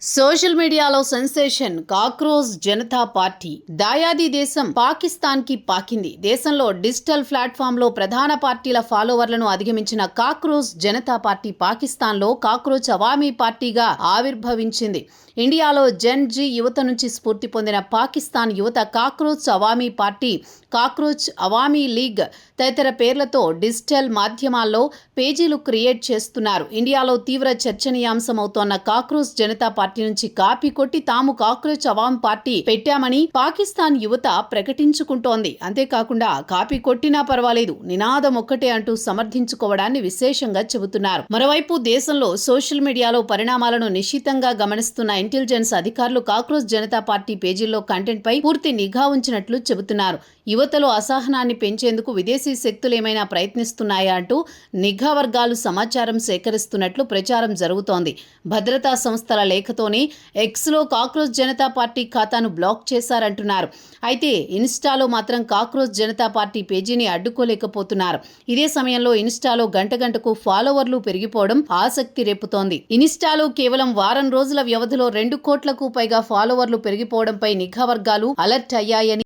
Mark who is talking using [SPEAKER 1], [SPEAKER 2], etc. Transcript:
[SPEAKER 1] Social మీడియాలో sensation cockroach Janata party దాయాది దేశం పాకిస్తాన్ కి పాకింది. దేశంలో డిజిటల్ ప్లాట్ఫామ్ లో ప్రధాన పార్టీల ఫాలోవర్లను అధిగమించిన కాక్రోచ్ జనతా పార్టీ పాకిస్తాన్ లో కాక్రోచ్ అవామీ పార్టీగా ఆవిర్భవించింది. ఇండియాలో జెన్ జీ యువత నుంచి స్ఫూర్తి పొందిన పాకిస్తాన్ యువత cockroach Awami party, cockroach Awami league తదితర పేర్లతో డిజిటల్ మాధ్యమాల్లో పేజీలు క్రియేట్ చేస్తున్నారు. ఇండియాలో తీవ్ర చర్చనీయాంశమవుతోన్న కాక్రోచ్ జనతా పార్టీ నుంచి కాపీ కొట్టి తాము కాక్రోచ్ అవామ్ పార్టీ పెట్టామని పాకిస్తాన్ యువత ప్రకటించుకుంటోంది. అంతేకాకుండా కాపీ కొట్టినా పర్వాలేదు, నినాదం ఒక్కటే అంటూ సమర్థించుకోవడాన్ని విశేషంగా చెబుతున్నారు. మరోవైపు దేశంలో సోషల్ మీడియాలో పరిణామాలను నిశితంగా గమనిస్తున్న ఇంటెలిజెన్స్ అధికారులు కాక్రోచ్ జనతా పార్టీ పేజీల్లో కంటెంట్ పై పూర్తి నిఘా ఉంచినట్లు చెబుతున్నారు. యువతలో అసహనాన్ని పెంచేందుకు విదేశీ శక్తులు ఏమైనా ప్రయత్నిస్తున్నాయా అంటూ నిఘా వర్గాలు సమాచారం సేకరిస్తున్నట్లు ప్రచారం జరుగుతోంది. భద్రతా సంస్థల లేఖతోనే ఎక్స్లో కాక్రోచ్ జనతా పార్టీ ఖాతాను బ్లాక్ చేశారంటున్నారు. అయితే ఇన్స్టాలో మాత్రం కాక్రోచ్ జనతా పార్టీ పేజీని అడ్డుకోలేకపోతున్నారు. ఇదే సమయంలో ఇన్స్టాలో గంటకు ఫాలోవర్లు పెరిగిపోవడం ఆసక్తి రేపుతోంది. ఇన్స్టాలో కేవలం వారం రోజుల వ్యవధిలో 2 కోట్లకు పైగా ఫాలోవర్లు పెరిగిపోవడంపై నిఘా వర్గాలు అలర్ట్ అయ్యాయని